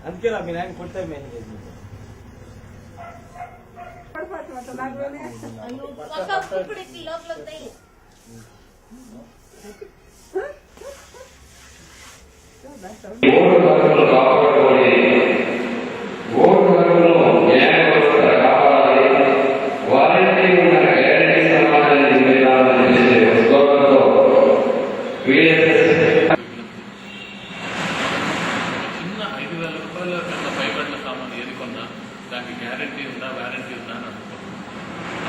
అందుకే మీ నాయన కొట్టే మెసేజ్ దానికి గ్యారంటీ ఉందా వారంటీ ఉందా అని అనుకుంటున్నాం.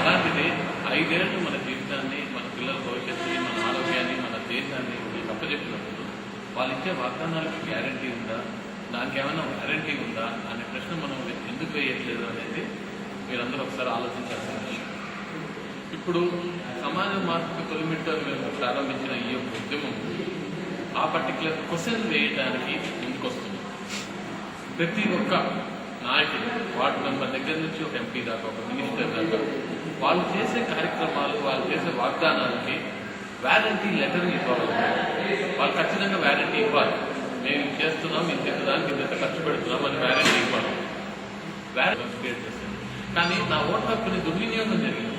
అలాంటిది 5 ఏళ్ళు మన జీవితాన్ని, మన పిల్లల భవిష్యత్తుని, మన ఆరోగ్యాన్ని, మన దేశాన్ని వీళ్ళకి అప్పచెప్పినప్పుడు వాళ్ళు ఇచ్చే వాగ్దానాలకి గ్యారంటీ ఉందా, దానికి ఏమైనా వారంటీ ఉందా అనే ప్రశ్న మనం ఎందుకు వేయట్లేదు అనేది మీరందరూ ఒకసారి ఆలోచించాల్సిన విషయం. ఇప్పుడు సమాజ మార్పుకి తొలిమెట్టు మేము ప్రారంభించిన ఈ యొక్క ఉద్యమం ఆ పర్టికులర్ క్వశ్చన్ వేయడానికి ముందుకొస్తుంది. ప్రతి ఒక్క నాయకులు, వార్డు మెంబర్ దగ్గర నుంచి ఒక ఎంపీ దాకా, ఒక మినిస్టర్ దాకా వాళ్ళు చేసే కార్యక్రమాలు, వాళ్ళు చేసే వాగ్దానాలకి వారంటీ లెటర్ ఇవ్వాలి. వాళ్ళు ఖచ్చితంగా వారంటీ ఇవ్వాలి. మేము చేస్తున్నాం, మేము చేసేదానికి ఇంత ఖర్చు పెడుతున్నాం అని వారంటీ ఇవ్వాలి. క్రియేట్ చేస్తాను. కానీ నా ఓటు హక్కుని దుర్వినియోగం జరిగింది.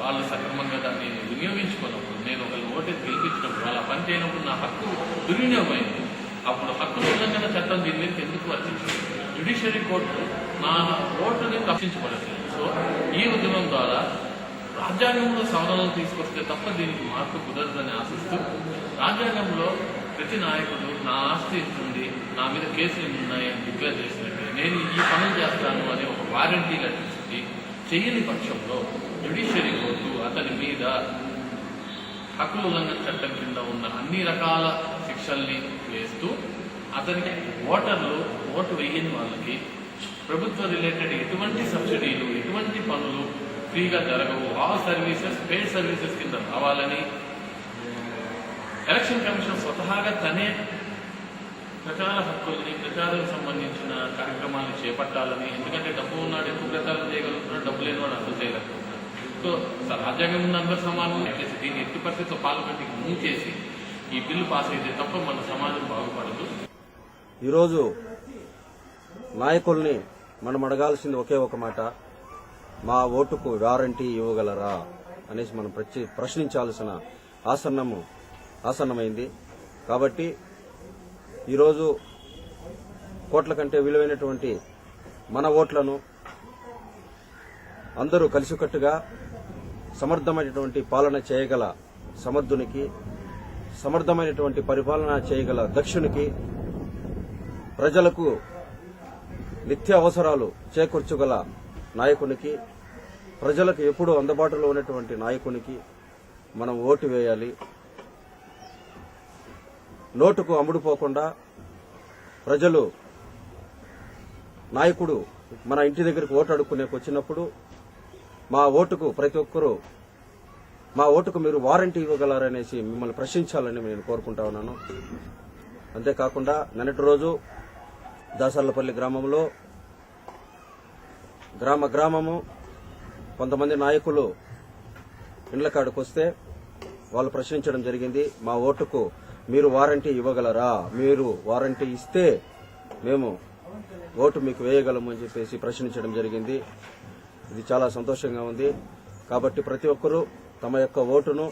వాళ్ళు సక్రమంగా దాన్ని వినియోగించుకున్నప్పుడు, నేను ఒకరిని ఓటేసి గెలిపించినప్పుడు, వాళ్ళ పని చేయనప్పుడు నా హక్కు దుర్వినియోగం అయింది. అప్పుడు హక్కు ఉల్లంఘన చట్టం దీని మీద ఎందుకు వర్తించింది? జ్యుడిషియరీ కోర్టు నా ఓటుని రక్షించబడలేదు. సో ఈ ఉద్యమం ద్వారా రాజ్యాంగంలో సవరణలు తీసుకొస్తే తప్ప దీనికి మార్పు కుదరదని ఆశిస్తూ, రాజ్యాంగంలో ప్రతి నాయకుడు నా ఆస్తి ఇస్తుంది, నా మీద కేసులు ఉన్నాయని డిక్లేర్ చేసినట్టే నేను ఈ పనులు చేస్తాను అనే ఒక వారంటీ లెటర్ ఇచ్చి చెయ్యని పక్షంలో జ్యుడిషియరీ కోర్టు అతని మీద హక్కుల ఉల్లంఘన చట్టం కింద ఉన్న అన్ని రకాల శిక్షల్ని వేస్తూ, అతనికి ఓటర్లు ఓటు వేయని వాళ్ళకి ప్రభుత్వ రిలేటెడ్ ఎటువంటి సబ్సిడీలు, ఎటువంటి పనులు ఫ్రీగా జరగవు, ఆల్ సర్వీసెస్ పెయిడ్ సర్వీసెస్ కింద రావాలని ఎలక్షన్ కమిషన్ స్వతహాగా తనే ప్రచార హక్కుల్ని, ప్రచారానికి సంబంధించిన కార్యక్రమాలను చేపట్టాలని. ఎందుకంటే డబ్బు ఉన్నాడు ఎక్కువ ప్రచారం చేయగలుగుతున్నాడు, డబ్బు లేని వాడు అసలు చేయగలుగుతున్నాడు. సో రాజ్యాంగం ఉన్న అందరూ సమానం చేసి దీన్ని ఎట్టి పరిస్థితిలో పార్లమెంట్కి మూవ్ చేసి ఈ బిల్లు పాస్ అయితే తప్ప మన సమాజం బాగుపడదు. ఈరోజు నాయకుల్ని మనం అడగాల్సింది ఒకే ఒక మాట, మా ఓటుకు వారంటీ ఇవ్వగలరా అనేసి మనం ప్రశ్నించాల్సిన ఆసన్నమైంది. కాబట్టి ఈరోజు కోట్ల కంటే విలువైనటువంటి మన ఓట్లను అందరూ కలిసికట్టుగా సమర్థమైనటువంటి పాలన చేయగల సమర్థునికి, సమర్థమైనటువంటి పరిపాలన చేయగల దక్షునికి, ప్రజలకు నిత్య అవసరాలు చేకూర్చగల నాయకునికి, ప్రజలకు ఎప్పుడూ అందుబాటులో ఉన్నటువంటి నాయకునికి మనం ఓటు వేయాలి. నోటుకు అమ్ముడుపోకుండా ప్రజలు నాయకుడు మన ఇంటి దగ్గరకు ఓటు అడుక్కునేకి వచ్చినప్పుడు మా ఓటుకు మీరు వారంటీ ఇవ్వగలరనేసి మిమ్మల్ని ప్రశ్నించాలని నేను కోరుకుంటా ఉన్నాను. అంతేకాకుండా నిన్నటి రోజు దాసర్లపల్లి గ్రామంలో గ్రామము కొంతమంది నాయకులు ఇండ్ల కాడకు వస్తే వాళ్ళు ప్రశ్నించడం జరిగింది, మా ఓటుకు మీరు వారంటీ ఇవ్వగలరా, మీరు వారంటీ ఇస్తే మేము ఓటు మీకు వేయగలము అని చెప్పేసి ప్రశ్నించడం జరిగింది. ఇది చాలా సంతోషంగా ఉంది. కాబట్టి ప్రతి ఒక్కరూ తమ యొక్క ఓటును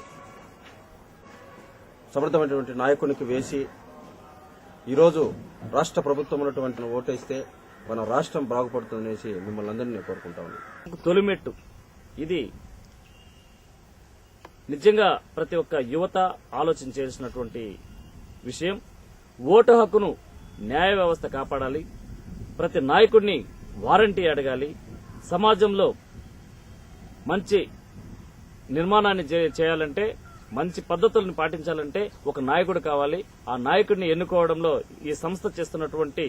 సమర్థమైనటువంటి నాయకునికి వేసి ఈరోజు రాష్ట్ర ప్రభుత్వం ఉన్నటువంటి ఓటేస్తే మన రాష్ట్రం బాగుపడుతుందనేసి మిమ్మల్ని అందరినీ కోరుకుంటా ఉన్నాను. తొలిమెట్టు ఇది నిజంగా ప్రతి ఒక్క యువత ఆలోచించాల్సినటువంటి విషయం. ఓటు హక్కును న్యాయ వ్యవస్థ కాపాడాలి. ప్రతి నాయకుడిని వారంటీ అడగాలి. సమాజంలో మంచి నిర్మాణాన్ని చేయాలంటే, మంచి పద్ధతులను పాటించాలంటే ఒక నాయకుడు కావాలి. ఆ నాయకుడిని ఎన్నుకోవడంలో ఈ సంస్థ చేస్తున్నటువంటి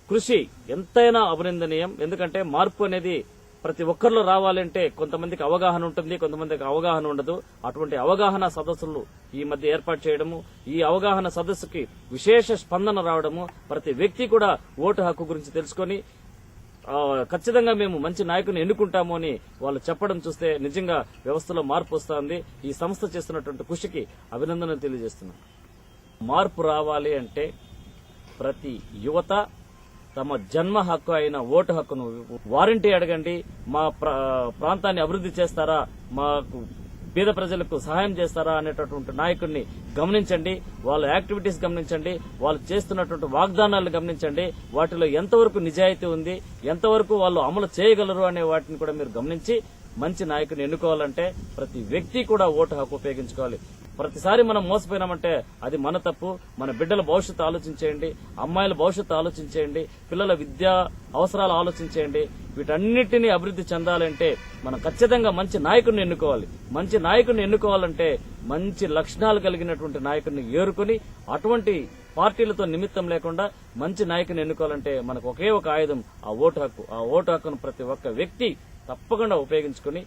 కృషి ఎంతైనా అభినందనీయం. ఎందుకంటే మార్పు అనేది ప్రతి ఒక్కరిలో రావాలంటే కొంతమందికి అవగాహన ఉంటుంది, కొంతమందికి అవగాహన ఉండదు. అటువంటి అవగాహన సదస్సులు ఈ మధ్య ఏర్పాటు చేయడము, ఈ అవగాహన సదస్సుకి విశేష స్పందన రావడము, ప్రతి వ్యక్తి కూడా ఓటు హక్కు గురించి తెలుసుకొని ఖచ్చితంగా మేము మంచి నాయకుని ఎన్నుకుంటాము అని వాళ్ళు చెప్పడం చూస్తే నిజంగా వ్యవస్థలో మార్పు వస్తోంది. ఈ సంస్థ చేస్తున్నటువంటి కృషికి అభినందనలు తెలియజేస్తున్నాం. మార్పు రావాలి అంటే ప్రతి యువత తమ జన్మ హక్కు అయిన ఓటు హక్కును వారంటీ అడగండి. మా ప్రాంతాన్ని అభివృద్ధి చేస్తారా, మాకు పేద ప్రజలకు సహాయం చేస్తారా అనేటటువంటి నాయకుడిని గమనించండి. వాళ్ళ యాక్టివిటీస్ గమనించండి, వాళ్ళు చేస్తున్నటువంటి వాగ్దానాలను గమనించండి. వాటిలో ఎంతవరకు నిజాయితీ ఉంది, ఎంతవరకు వాళ్ళు అమలు చేయగలరు అనే వాటిని కూడా మీరు గమనించి మంచి నాయకుని ఎన్నుకోవాలంటే ప్రతి వ్యక్తి కూడా ఓటు హక్కు ఉపయోగించుకోవాలి. ప్రతిసారి మనం మోసపోయినామంటే అది మన తప్పు. మన బిడ్డల భవిష్యత్తు ఆలోచించేయండి, అమ్మాయిల భవిష్యత్తు ఆలోచించేయండి, పిల్లల విద్యా అవసరాలు ఆలోచించేయండి. వీటన్నిటినీ అభివృద్ధి చెందాలంటే మనం ఖచ్చితంగా మంచి నాయకుడిని ఎన్నుకోవాలి. మంచి నాయకుడిని ఎన్నుకోవాలంటే మంచి లక్షణాలు కలిగినటువంటి నాయకుడిని ఏరుకుని అటువంటి పార్టీలతో నిమిత్తం లేకుండా మంచి నాయకుని ఎన్నుకోవాలంటే మనకు ఒకే ఒక ఆయుధం ఆ ఓటు హక్కు. ఆ ఓటు హక్కును ప్రతి ఒక్క వ్యక్తి తప్పకుండా ఉపయోగించుకుని